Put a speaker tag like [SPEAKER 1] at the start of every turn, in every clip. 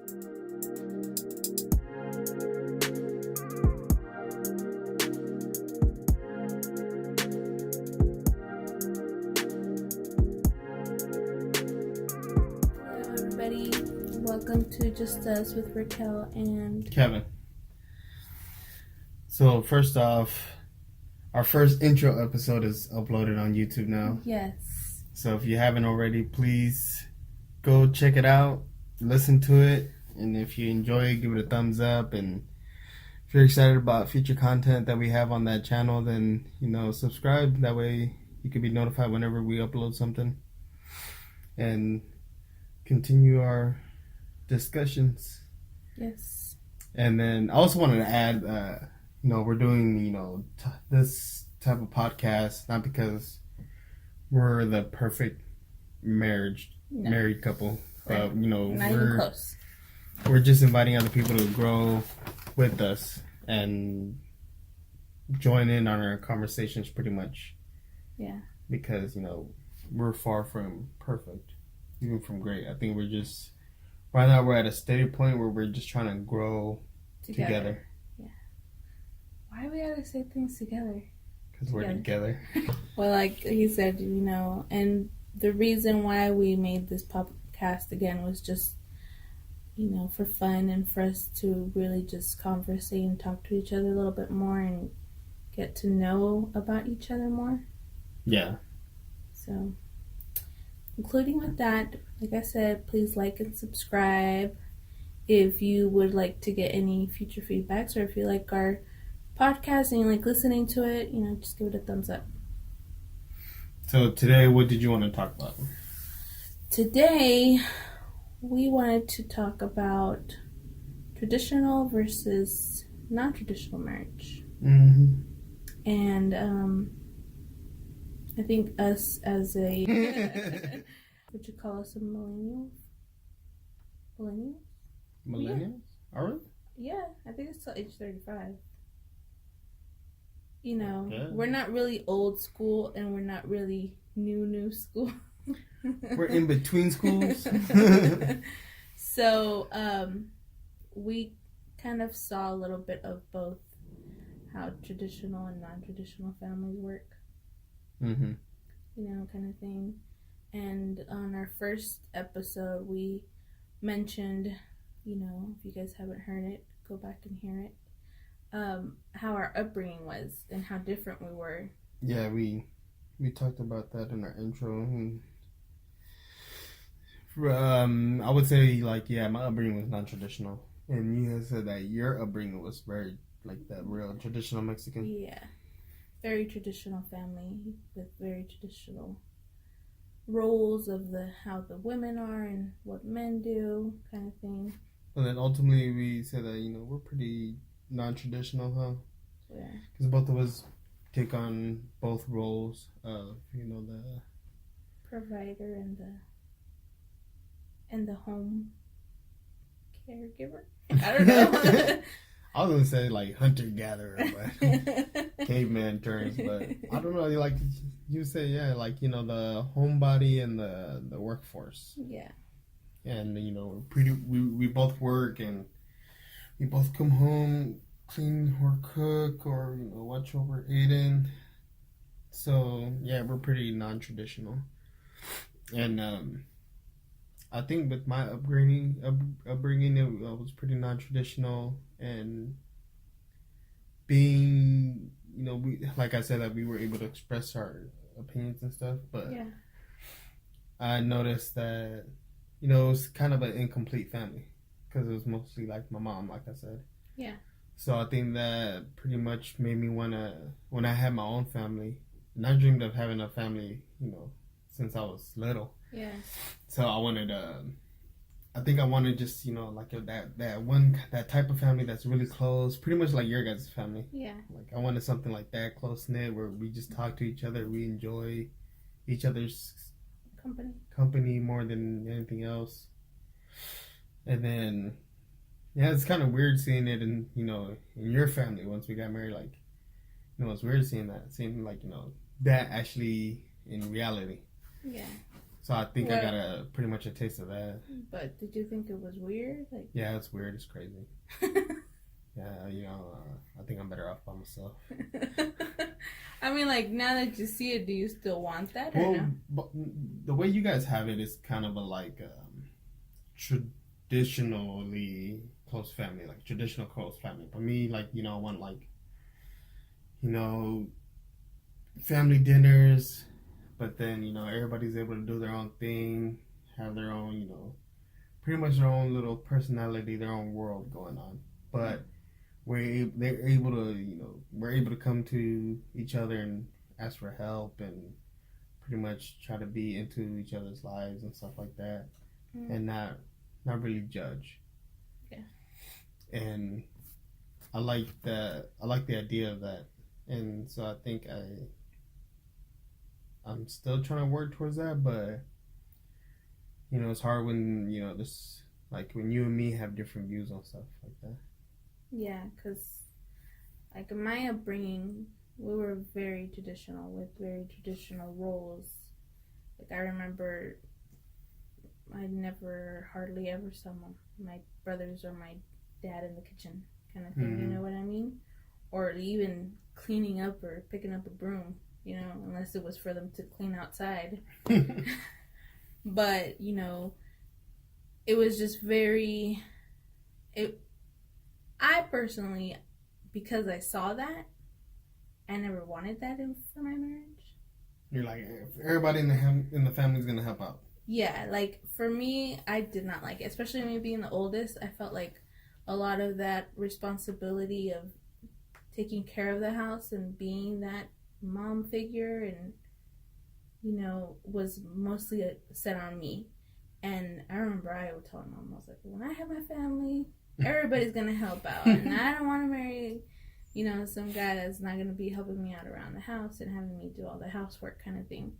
[SPEAKER 1] everybody. Welcome to JustUS with Raquel and
[SPEAKER 2] Kevin. So first off, our first intro episode is uploaded on YouTube now.
[SPEAKER 1] Yes.
[SPEAKER 2] So if you haven't already, please go check it out, listen to it, and if you enjoy it, give it a thumbs up. And if you're excited about future content that we have on that channel, then subscribe. That way you can be notified whenever we upload something. And continue our discussions.
[SPEAKER 1] Yes.
[SPEAKER 2] And then I also wanted to add, we're doing, this type of podcast, not because we're the perfect married couple.
[SPEAKER 1] Right. Not even close.
[SPEAKER 2] We're just inviting other people to grow with us and join in on our conversations pretty much.
[SPEAKER 1] Yeah.
[SPEAKER 2] Because, we're far from perfect, even from great. I think right now we're at a steady point where we're just trying to grow together.
[SPEAKER 1] Yeah. Why we gotta say things together?
[SPEAKER 2] Because we're together.
[SPEAKER 1] Well, like he said, and the reason why we made this podcast again was just, for fun and for us to really just converse and talk to each other a little bit more and get to know about each other more.
[SPEAKER 2] Yeah.
[SPEAKER 1] So, including with that, like I said, please like and subscribe. If you would like to get any future feedbacks, or if you like our podcast and you like listening to it, just give it a thumbs up.
[SPEAKER 2] So today, what did you want to talk about?
[SPEAKER 1] Today, we wanted to talk about traditional versus non-traditional marriage.
[SPEAKER 2] Mm-hmm.
[SPEAKER 1] And I think us as a would you call us a millennial? Millennials?
[SPEAKER 2] Millennials?
[SPEAKER 1] Yeah.
[SPEAKER 2] Are we?
[SPEAKER 1] Yeah, I think it's till age 35.
[SPEAKER 2] Yeah.
[SPEAKER 1] We're not really old school and we're not really new school.
[SPEAKER 2] We're in between schools.
[SPEAKER 1] So, we kind of saw a little bit of both how traditional and non-traditional families work.
[SPEAKER 2] Mm-hmm.
[SPEAKER 1] Kind of thing. And on our first episode, we mentioned, if you guys haven't heard it, go back and hear it, how our upbringing was and how different we were.
[SPEAKER 2] Yeah, we talked about that in our intro. And, I would say, my upbringing was non-traditional. And you had said that your upbringing was very, that real traditional Mexican.
[SPEAKER 1] Yeah. Very traditional family with very traditional roles of how the women are and what men do, kind of thing.
[SPEAKER 2] And then ultimately we said that, we're pretty non-traditional, huh?
[SPEAKER 1] Yeah.
[SPEAKER 2] Because both of us take on both roles of, the
[SPEAKER 1] provider and the home caregiver. I don't know.
[SPEAKER 2] I was gonna say hunter-gatherer, but caveman terms. But I don't know. You say, yeah, the homebody and the workforce.
[SPEAKER 1] Yeah.
[SPEAKER 2] And we both work and we both come home, clean or cook or watch over Aiden. So yeah, we're pretty non-traditional. And I think with my upbringing, it was pretty non-traditional, and being, we, like I said, that we were able to express our opinions and stuff, but
[SPEAKER 1] yeah.
[SPEAKER 2] I noticed that, it was kind of an incomplete family, because it was mostly my mom, like I said.
[SPEAKER 1] Yeah.
[SPEAKER 2] So I think that pretty much made me want to, when I had my own family, and I dreamed of having a family, since I was little.
[SPEAKER 1] Yeah.
[SPEAKER 2] So I wanted I think I wanted just, that type of family that's really close, pretty much like your guys' family.
[SPEAKER 1] Yeah.
[SPEAKER 2] I wanted something like that, close-knit, where we just talk to each other, we enjoy each other's company more than anything else. And then, yeah, it's kind of weird seeing it in your family once we got married, it's weird seeing that, that actually in reality.
[SPEAKER 1] Yeah.
[SPEAKER 2] So I think I got pretty much a taste of that.
[SPEAKER 1] But did you think it was weird? Like,
[SPEAKER 2] yeah, it's weird. It's crazy. Yeah, I think I'm better off by myself.
[SPEAKER 1] I mean, like, now that you see it, do you still want that or
[SPEAKER 2] Well,
[SPEAKER 1] no?
[SPEAKER 2] but the way you guys have it is kind of a like traditionally close family, like traditional close family. For me, like, I want like, family dinners, but then everybody's able to do their own thing, have their own, pretty much their own little personality, their own world going on. But they're able to, we're able to come to each other and ask for help and pretty much try to be into each other's lives and stuff like that, and not really judge.
[SPEAKER 1] Yeah.
[SPEAKER 2] And I like that. I like the idea of that, and so I think I'm still trying to work towards that, but it's hard when this, like, when you and me have different views on stuff like that.
[SPEAKER 1] Yeah, because like in my upbringing, we were very traditional with very traditional roles. Like, I remember I never hardly ever saw my brothers or my dad in the kitchen, kind of thing. You know what I mean? Or even cleaning up or picking up a broom. Unless it was for them to clean outside. But, it was just very... I personally, because I saw that, I never wanted that for my marriage.
[SPEAKER 2] You're like, everybody in the family is going to help out.
[SPEAKER 1] Yeah, like, for me, I did not like it. Especially me being the oldest, I felt like a lot of that responsibility of taking care of the house and being that mom figure and was mostly set on me. And I remember I would tell my mom, I was like, when I have my family, everybody's gonna help out, and I don't want to marry some guy that's not gonna be helping me out around the house and having me do all the housework kind of thing.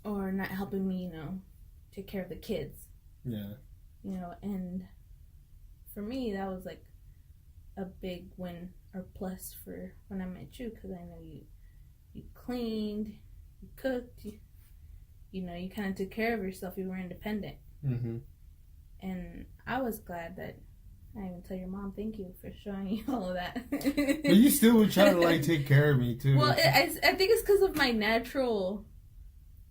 [SPEAKER 1] Or not helping me take care of the kids.
[SPEAKER 2] Yeah.
[SPEAKER 1] And for me that was like a big win or plus for when I met you, because I know you cleaned, you cooked, you kind of took care of yourself. You were independent. And I was glad that I even tell your mom thank you for showing you all of that.
[SPEAKER 2] But you still would try to like take care of me too.
[SPEAKER 1] Well, I think it's because of my natural.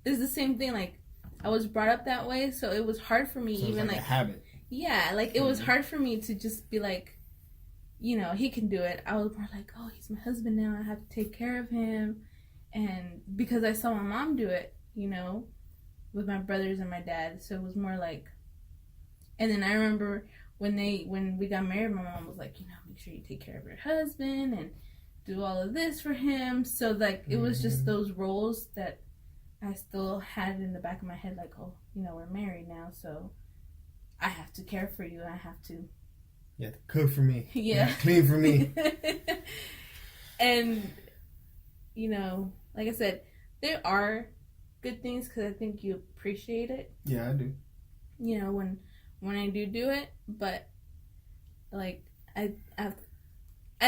[SPEAKER 1] It's the same thing. Like, I was brought up that way, so it was hard for me. So even like a
[SPEAKER 2] habit.
[SPEAKER 1] Yeah, like it was hard for me to just be like, he can do it. I was more like, oh, he's my husband now. I have to take care of him, and because I saw my mom do it, with my brothers and my dad, so it was more like. And then I remember when we got married, my mom was like, make sure you take care of your husband and do all of this for him. So like it was just those roles that I still had in the back of my head, like, oh, we're married now, so I have to care for you. I have to.
[SPEAKER 2] You have to cook for me.
[SPEAKER 1] Yeah.
[SPEAKER 2] You have to clean for me.
[SPEAKER 1] And like I said, there are good things because I think you appreciate it.
[SPEAKER 2] Yeah, I do.
[SPEAKER 1] When I do it, but like I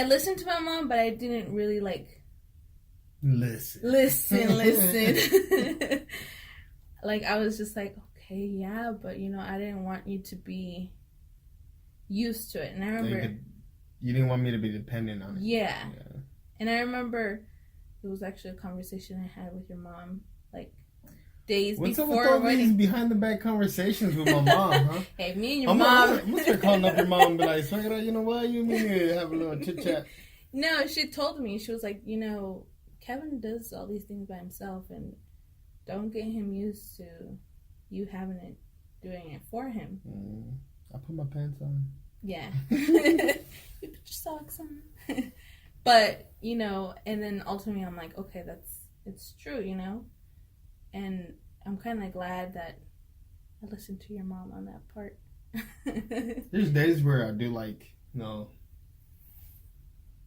[SPEAKER 1] listened to my mom, but I didn't really like listen. Like, I was just like, okay, yeah, but I didn't want you to be used to it. And I remember
[SPEAKER 2] you didn't want me to be dependent on it.
[SPEAKER 1] Yeah. And I remember it was actually a conversation I had with your mom, like days
[SPEAKER 2] What's
[SPEAKER 1] before.
[SPEAKER 2] What's up with all these behind the back conversations with my mom, huh?
[SPEAKER 1] Hey, me and your mom.
[SPEAKER 2] I'm gonna start calling up your mom and be like, "Sweetheart, you know what? You need to have a little chit chat."
[SPEAKER 1] No, she told me, she was like, Kevin does all these things by himself, and don't get him used to you doing it for him.
[SPEAKER 2] I put my pants on.
[SPEAKER 1] Yeah. You put your socks on. But, and then ultimately I'm like, okay, it's true, and I'm kind of glad that I listened to your mom on that part.
[SPEAKER 2] There's days where I do like,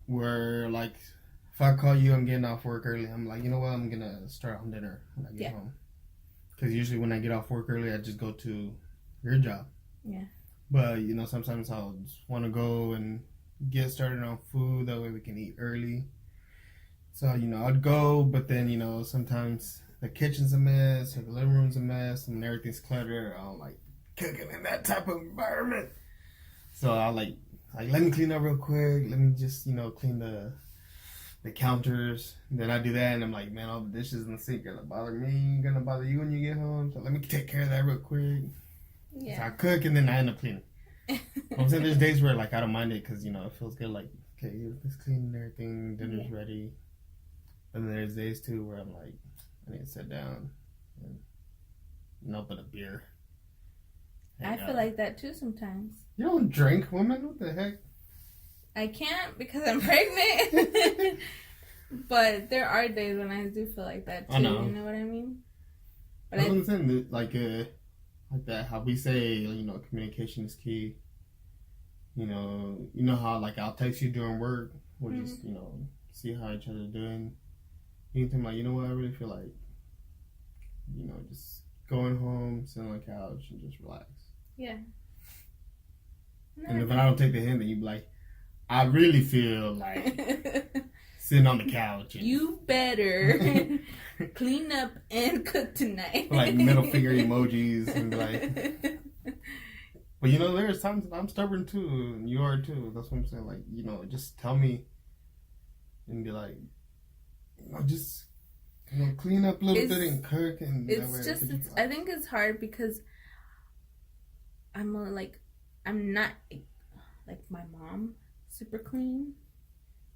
[SPEAKER 2] where like, if I call you, I'm getting off work early, I'm like, you know what, I'm gonna start on dinner when I get home. Because usually when I get off work early, I just go to your job. Yeah. But, sometimes I'll just want to go and get started on food, that way we can eat early. So, I'd go, but then, sometimes the kitchen's a mess, or the living room's a mess, and everything's cluttered. I don't like cooking in that type of environment. So I like let me clean up real quick. Let me just clean the counters. And then I do that, and I'm like, man, all the dishes in the sink gonna bother me, gonna bother you when you get home. So let me take care of that real quick. Yeah. So I cook, and then I end up cleaning. I'm saying there's days where like I don't mind it because it feels good. Like, okay, let's clean everything. Dinner's ready. And then there's days too where I'm like, I need to sit down and open a beer.
[SPEAKER 1] I feel like that too sometimes.
[SPEAKER 2] You don't drink, woman? What the heck?
[SPEAKER 1] I can't because I'm pregnant. But there are days when I do feel like that too. I know. You know what I mean? But
[SPEAKER 2] I'm saying like that. How we say, communication is key. You know how like I'll text you during work. We'll just see how each other's doing. You can like, you know what? I really feel like, just going home, sitting on the couch, and just relax.
[SPEAKER 1] Yeah. No,
[SPEAKER 2] and if I don't take the hint, then you be like, I really feel like sitting on the couch. And
[SPEAKER 1] you better clean up and cook tonight.
[SPEAKER 2] Like middle finger emojis and be like. But there's times that I'm stubborn too, and you are too. That's what I'm saying. Like, just tell me, and be like, just clean up a little bit and cook, and
[SPEAKER 1] it's just. I think it's hard because I'm not like my mom, super clean.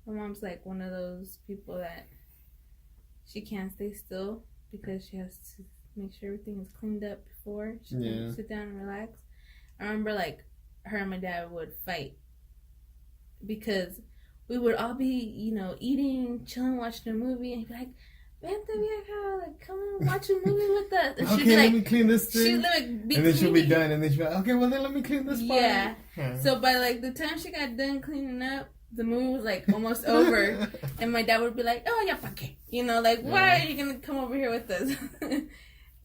[SPEAKER 1] My mom's like one of those people that she can't stay still because she has to make sure everything is cleaned up before she can sit down and relax. I remember like her and my dad would fight because we would all be, eating, chilling, watching a movie, and he'd be like, "Vente vieja, like come and watch a movie with us." And
[SPEAKER 2] okay, let me clean this thing.
[SPEAKER 1] And
[SPEAKER 2] then she'll be done, and then she'll be like, okay, well then let me clean this part.
[SPEAKER 1] Yeah. So by like the time she got done cleaning up, the movie was like almost over, and my dad would be like, "Oh yeah, pa qué?" Why are you gonna come over here with us?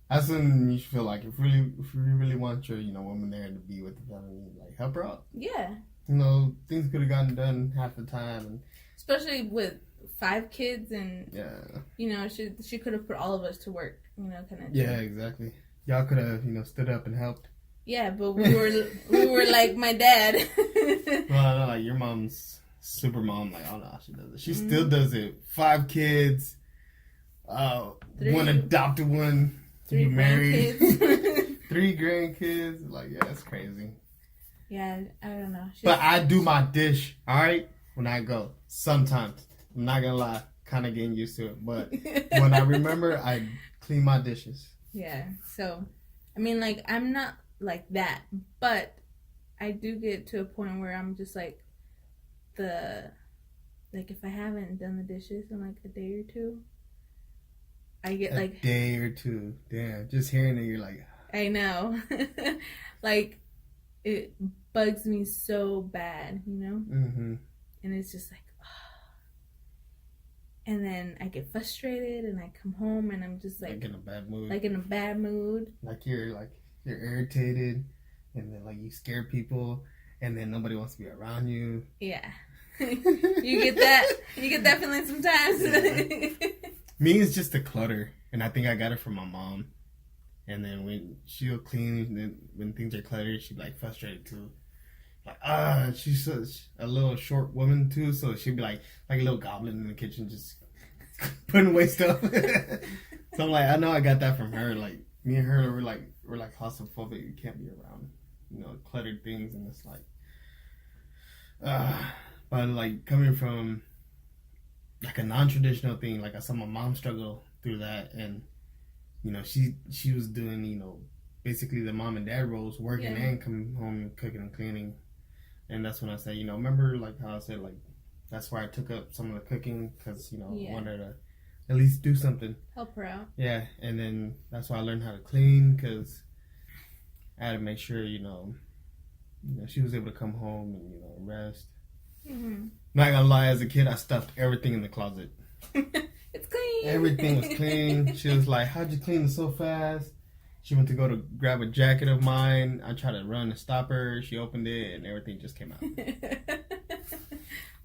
[SPEAKER 2] That's when you feel like if you really want your woman there to be with the family, like help her out.
[SPEAKER 1] Yeah.
[SPEAKER 2] Things could have gotten done half the time, and
[SPEAKER 1] especially with 5 kids, and she could have put all of us to work. Kind of.
[SPEAKER 2] Yeah, exactly. Y'all could have stood up and helped.
[SPEAKER 1] Yeah, but we were like my dad.
[SPEAKER 2] Well, no, like your mom's super mom. Like, oh no, she does it. She still does it. 5 kids, 1 adopted one.
[SPEAKER 1] 3
[SPEAKER 2] married, 3 grandkids. Like, yeah, it's crazy.
[SPEAKER 1] Yeah, I don't know.
[SPEAKER 2] But I do my dish, all right, when I go. Sometimes. I'm not going to lie. Kind of getting used to it. But when I remember, I clean my dishes.
[SPEAKER 1] Yeah. So, I mean, like, I'm not like that. But I do get to a point where I'm just like, if I haven't done the dishes in like a day or 2, I get like
[SPEAKER 2] a day or 2. Damn, just hearing it, you're like,
[SPEAKER 1] I know. Like, it bugs me so bad, Mm-hmm. And it's just like, and then I get frustrated, and I come home, and I'm just like
[SPEAKER 2] in a bad mood.
[SPEAKER 1] Like in a bad mood.
[SPEAKER 2] Like you're irritated, and then like you scare people, and then nobody wants to be around you.
[SPEAKER 1] Yeah. You get that. You get that feeling sometimes.
[SPEAKER 2] Yeah. Me, it's just the clutter, and I think I got it from my mom. And then when she'll clean, and then when things are cluttered, she'll be like frustrated too. Like, she's such a little short woman too, so she'll be like a little goblin in the kitchen, just putting away stuff. So I'm like, I know I got that from her. Like, me and her, we're like claustrophobic. You can't be around, cluttered things, and it's like, but like coming from like a non-traditional thing, like I saw my mom struggle through that, and she was doing basically the mom and dad roles, working and coming home and cooking and cleaning. And that's when I said, remember like how I said like that's why I took up some of the cooking, because I wanted to at least do something,
[SPEAKER 1] help her out.
[SPEAKER 2] Yeah. And then that's why I learned how to clean, because I had to make sure she was able to come home and rest. Mm-hmm. Not gonna lie, as a kid, I stuffed everything in the closet.
[SPEAKER 1] It's clean.
[SPEAKER 2] Everything was clean. She was like, "How'd you clean it so fast?" She went to go to grab a jacket of mine. I tried to run to stop her. She opened it, and everything just came out.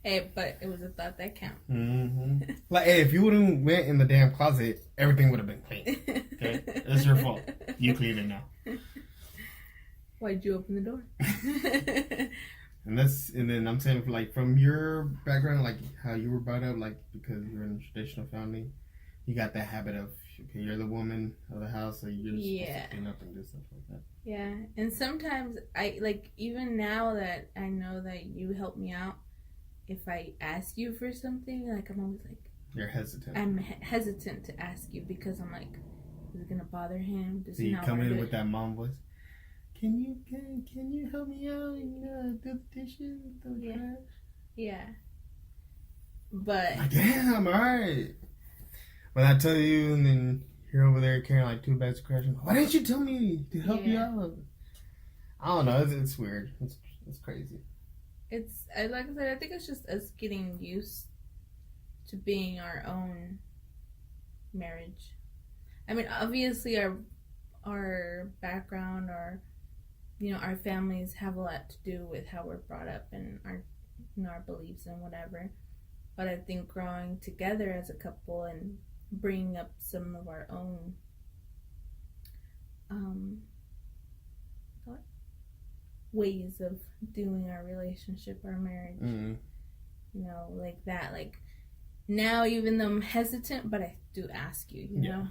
[SPEAKER 1] Hey, but it was a thought that counts.
[SPEAKER 2] Mm-hmm. Like, hey, if you wouldn't went in the damn closet, everything would have been clean. Okay, it's your fault. You clean it now.
[SPEAKER 1] Why'd you open the door?
[SPEAKER 2] And then I'm saying, like, from your background, like how you were brought up, like because you're in a traditional family, you got that habit of, okay, you're the woman of the house, so you're just supposed to clean up and do stuff like that.
[SPEAKER 1] Yeah, and sometimes I like, even now that I know that you help me out, if I ask you for something, like I'm always like,
[SPEAKER 2] you're hesitant.
[SPEAKER 1] I'm hesitant to ask you because I'm like, is it gonna bother him? Does
[SPEAKER 2] so
[SPEAKER 1] he
[SPEAKER 2] you
[SPEAKER 1] not
[SPEAKER 2] come in
[SPEAKER 1] do
[SPEAKER 2] with
[SPEAKER 1] it?
[SPEAKER 2] that mom voice. Can you help me out and do the dishes, do the trash?
[SPEAKER 1] Yeah. But
[SPEAKER 2] like, damn, all right. When I tell you, and then you're over there carrying like 2 bags of trash, why didn't you tell me to help you out? I don't know. It's weird. It's crazy.
[SPEAKER 1] It's like I said, I think it's just us getting used to being our own marriage. I mean, obviously our background, or our families have a lot to do with how we're brought up and our beliefs and whatever. But I think growing together as a couple and bringing up some of our own ways of doing our relationship, our marriage, like that. Like now, even though I'm hesitant, but I do ask you, you know,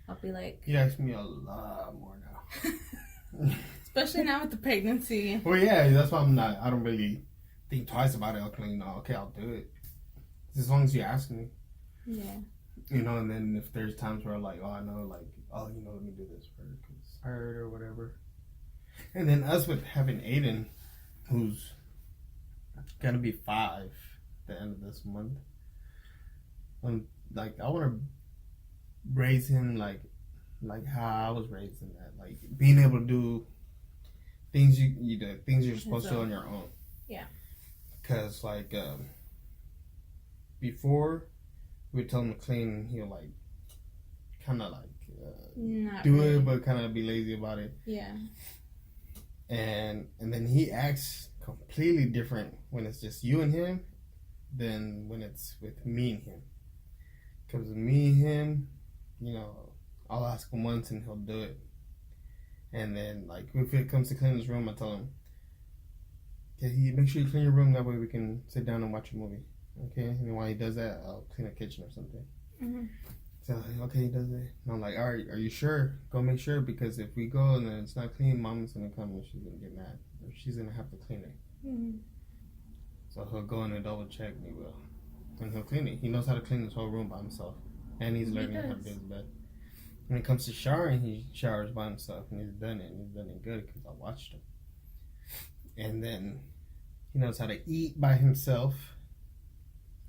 [SPEAKER 1] I'll be like,
[SPEAKER 2] you ask me a lot more now.
[SPEAKER 1] Especially now with the pregnancy.
[SPEAKER 2] Well, yeah, that's why I don't really think twice about it. Okay, I'll do it. As long as you ask me.
[SPEAKER 1] Yeah.
[SPEAKER 2] And then if there's times where I'm like, oh, I know, like, oh, let me do this for her because I heard or whatever. And then us with having Aiden, who's going to be 5 at the end of this month. Like, I want to raise him like how I was raised in that. Like, being able to do things things you're supposed to do on your own.
[SPEAKER 1] Yeah.
[SPEAKER 2] Because, like, before, we would tell him to clean, he'll, like, kind of, like, do it, but kind of be lazy about it.
[SPEAKER 1] Yeah.
[SPEAKER 2] And then he acts completely different when it's just you and him than when it's with me and him. Because with me and him, I'll ask him once and he'll do it. And then, like, if it comes to cleaning his room, I tell him, okay, make sure you clean your room, that way we can sit down and watch a movie. Okay? And then while he does that, I'll clean the kitchen or something.
[SPEAKER 1] Mm-hmm.
[SPEAKER 2] So, okay, he does it. And I'm like, all right, are you sure? Go make sure, because if we go and then it's not clean, Mom's going to come and she's going to get mad. Or she's going to have to clean it.
[SPEAKER 1] Mm-hmm.
[SPEAKER 2] So he'll go in and double check, and he will. And he'll clean it. He knows how to clean this whole room by himself. And he's learning how to do his bed. When it comes to showering, he showers by himself, and he's done it. And he's done it good because I watched him. And then he knows how to eat by himself.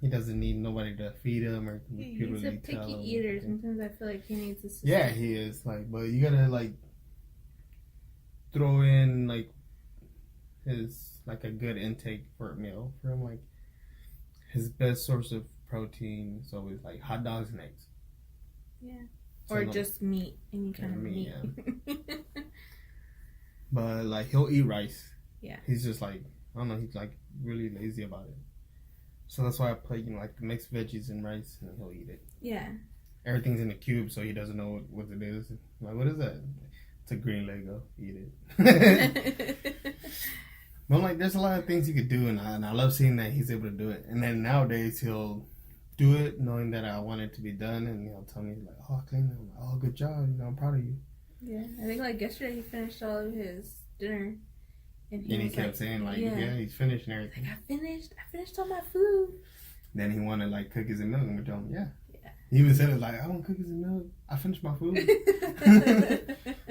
[SPEAKER 2] He doesn't need nobody to feed him or
[SPEAKER 1] He's a picky eater. Sometimes I feel like he needs assistance.
[SPEAKER 2] Yeah, he is. Like, but you gotta like throw in like his like a good intake for a meal for him. Like his best source of protein is always like hot dogs and eggs.
[SPEAKER 1] Yeah. Or just meat, any kind of meat.
[SPEAKER 2] Yeah. But like he'll eat rice.
[SPEAKER 1] Yeah.
[SPEAKER 2] He's just like, I don't know, he's like really lazy about it. So that's why I play, like mixed veggies and rice, and he'll eat it.
[SPEAKER 1] Yeah.
[SPEAKER 2] Everything's in a cube, so he doesn't know what it is. I'm like, what is that? It's a green Lego. Eat it. But like, there's a lot of things he could do, and I love seeing that he's able to do it. And then nowadays he'll do it knowing that I want it to be done, and he'll tell me like, "Oh, I cleaned it." I'm like, "Oh, good job. I'm proud of you."
[SPEAKER 1] Yeah, I think like yesterday he finished all of his dinner.
[SPEAKER 2] And he kept saying, like, yeah, he's finished and everything.
[SPEAKER 1] Like, I finished all my food.
[SPEAKER 2] Then he wanted, like, cookies and milk, and we told him, yeah. He even said it, like, I want cookies and milk. I finished my food.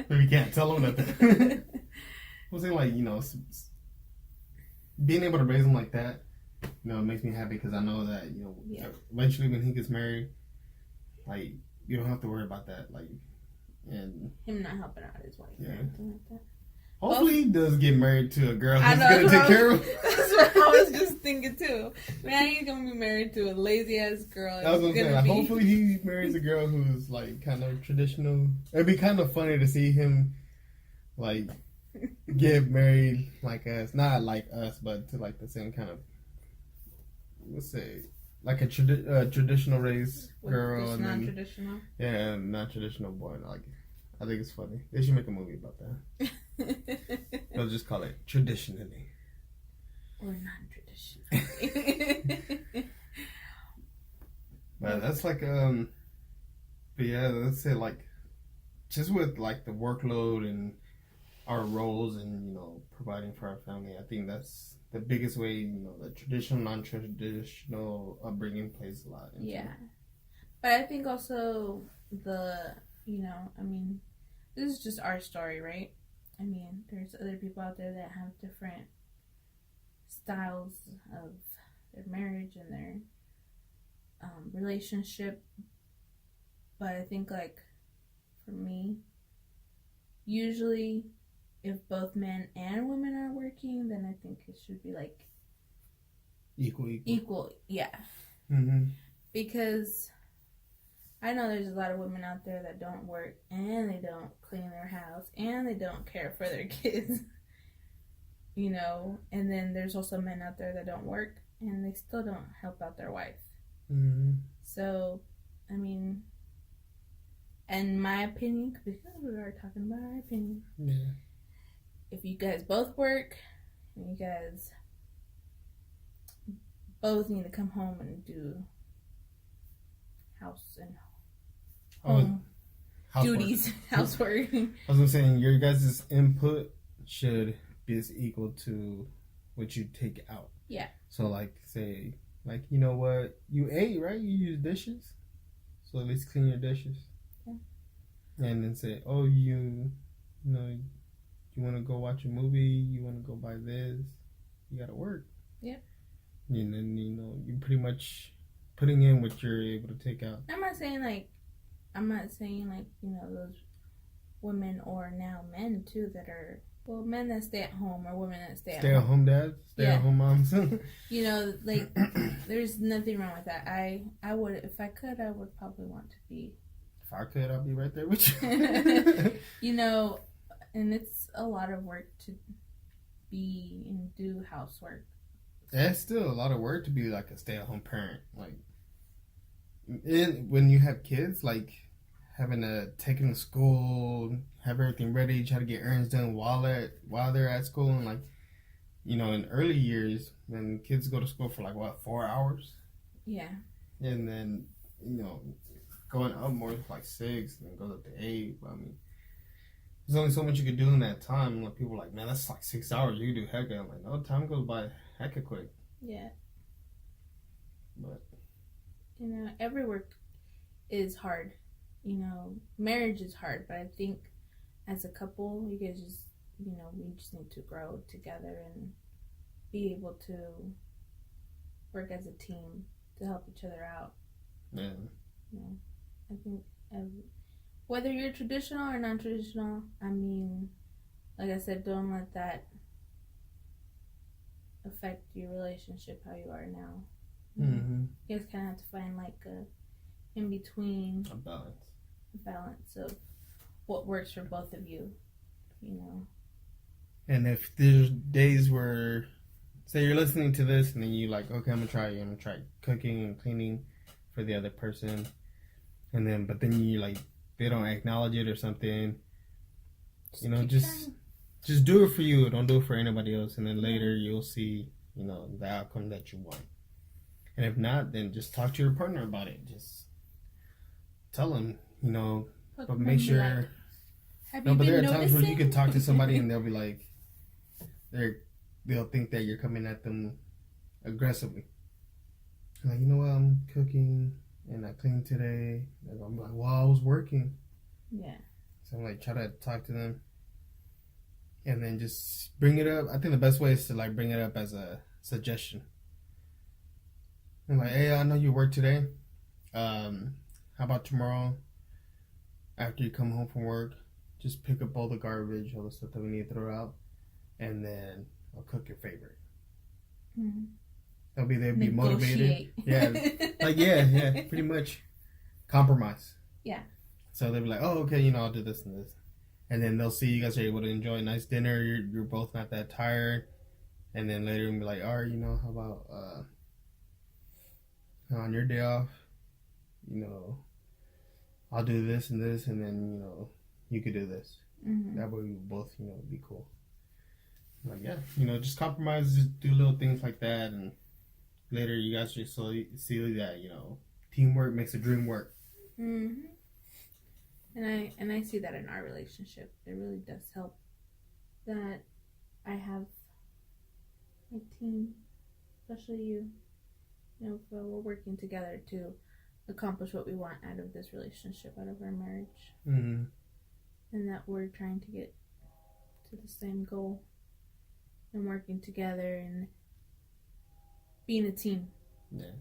[SPEAKER 2] But we can't tell him that. I'm saying, like, being able to raise him like that, it makes me happy because I know that, eventually when he gets married, like, you don't have to worry about that. Like, and
[SPEAKER 1] him not helping out his wife or anything like that.
[SPEAKER 2] Hopefully he does get married to a girl who's going to take care of him.
[SPEAKER 1] That's what I was just thinking too. Man, he's going to be married to a lazy ass girl.
[SPEAKER 2] That's what I'm saying. Like, hopefully he marries a girl who's like kind of traditional. It'd be kind of funny to see him like get married like us. Not like us, but to like the same kind of let's say, like a traditional race girl,
[SPEAKER 1] Just
[SPEAKER 2] and then
[SPEAKER 1] non-traditional.
[SPEAKER 2] yeah, not traditional boy. Like, I think it's funny. They should make a movie about that. They'll just call it traditionally
[SPEAKER 1] or non-traditional.
[SPEAKER 2] But that's like but yeah, let's say like just with like the workload and our roles and providing for our family, I think that's the biggest way. The traditional, non-traditional upbringing plays a lot.
[SPEAKER 1] Yeah, but I think also I mean, this is just our story, right? I mean, there's other people out there that have different styles of their marriage and their relationship, but I think like for me, usually if both men and women are working, then I think it should be like equal, yeah. Because I know there's a lot of women out there that don't work and they don't clean their house and they don't care for their kids, and then there's also men out there that don't work and they still don't help out their wife. So, I mean, in my opinion, because we are talking about our opinion, if you guys both work and you guys both need to come home and do house and home duties, housework.
[SPEAKER 2] I was gonna say your guys' input should be as equal to what you take out.
[SPEAKER 1] Yeah.
[SPEAKER 2] So like say like you know what you ate, right? You use dishes, so at least clean your dishes. Yeah. And then say, oh, you want to go watch a movie, you want to go buy this, you gotta work.
[SPEAKER 1] Yep.
[SPEAKER 2] And then you're pretty much putting in what you're able to take out.
[SPEAKER 1] I'm not saying like those women or now men too that are men that stay at home or women that stay at home
[SPEAKER 2] dads, stay at home moms.
[SPEAKER 1] Like there's nothing wrong with that. I would, if I could, I would probably want to be.
[SPEAKER 2] If I could, I'll be right there with you.
[SPEAKER 1] And it's a lot of work to be and do housework.
[SPEAKER 2] It's still a lot of work to be like a stay-at-home parent. Like, when you have kids, like having to take them to school, have everything ready, try to get errands done while they're at school, and like, in early years when kids go to school for like 4 hours.
[SPEAKER 1] Yeah.
[SPEAKER 2] And then going up more like 6, and then goes up to 8. I mean, there's only so much you can do in that time. Like people are like, man, that's like 6 hours. You can do hecka. I'm like, no, time goes by hecka quick.
[SPEAKER 1] Yeah.
[SPEAKER 2] But
[SPEAKER 1] every work is hard. Marriage is hard, but I think as a couple, you guys just we just need to grow together and be able to work as a team to help each other out.
[SPEAKER 2] Yeah.
[SPEAKER 1] I think whether you're traditional or non-traditional, I mean, like I said, don't let that affect your relationship how you are now.
[SPEAKER 2] Mm-hmm.
[SPEAKER 1] You guys kind of have to find like a in between,
[SPEAKER 2] a balance
[SPEAKER 1] of what works for both of you.
[SPEAKER 2] And if there's days where, say you're listening to this and then you like, okay, I'm gonna try cooking and cleaning for the other person, and then but then you like they don't acknowledge it or something, just do it for you. Don't do it for anybody else, and then later you'll see the outcome that you want. And if not, then just talk to your partner about it. Just tell them, but make sure. But there are times where you can talk to somebody and they'll be like, they'll think that you're coming at them aggressively. Like, what, I'm cooking and I cleaned today. And I'm like, well, I was working.
[SPEAKER 1] Yeah.
[SPEAKER 2] So I'm like, try to talk to them. And then just bring it up. I think the best way is to like bring it up as a suggestion. I'm like, hey, I know you work today. How about tomorrow after you come home from work? Just pick up all the garbage, all the stuff that we need to throw out, and then I'll cook your favorite.
[SPEAKER 1] Mm-hmm.
[SPEAKER 2] They'll be motivated. Yeah, yeah, pretty much compromise.
[SPEAKER 1] Yeah.
[SPEAKER 2] So they'll be like, oh, okay, I'll do this and this, and then they'll see you guys are able to enjoy a nice dinner. You're both not that tired, and then later you'll be like, all right, how about on your day off, I'll do this and this, and then you could do this. That way we both be cool. Like, yeah, just compromise, just do little things like that, and later you guys just see that teamwork makes the dream work.
[SPEAKER 1] And I see that in our relationship. It really does help that I have my team, especially you. We're working together to accomplish what we want out of this relationship, out of our marriage, and that we're trying to get to the same goal and working together and being a team.
[SPEAKER 2] Yeah.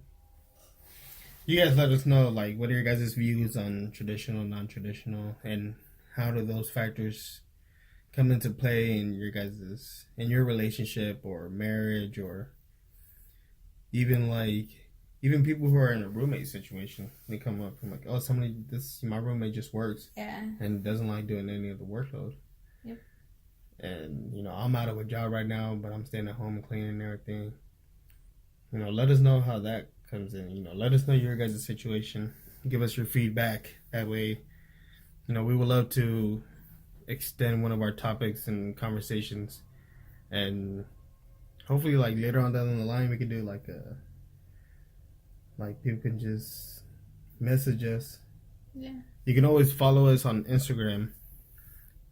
[SPEAKER 2] You guys let us know, like, what are your guys' views on traditional, non-traditional, and how do those factors come into play in your relationship or marriage, or even people who are in a roommate situation. They come up and like, oh, my roommate just works and doesn't like doing any of the workload.
[SPEAKER 1] Yep.
[SPEAKER 2] And I'm out of a job right now, but I'm staying at home and cleaning and everything. Let us know how that comes in. Let us know your guys' situation. Give us your feedback. That way, we would love to extend one of our topics and conversations, and hopefully, like, later on down the line, we could do like people can just message us.
[SPEAKER 1] Yeah. You
[SPEAKER 2] can always follow us on Instagram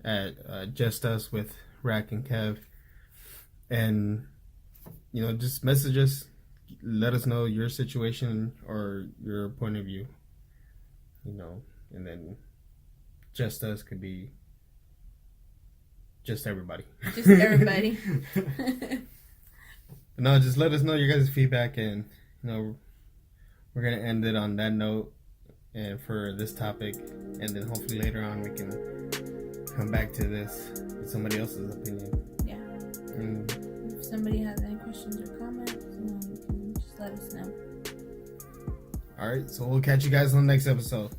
[SPEAKER 2] at JustUS with Raquel Kev, and just message us. Let us know your situation or your point of view. And then JustUS could be just everybody.
[SPEAKER 1] Just everybody.
[SPEAKER 2] No, just let us know your guys' feedback, and we're gonna end it on that note, and for this topic, and then hopefully later on we can come back to this with somebody else's opinion.
[SPEAKER 1] Yeah. And if somebody has any questions or comments, you can just let us know.
[SPEAKER 2] All right, so we'll catch you guys on the next episode.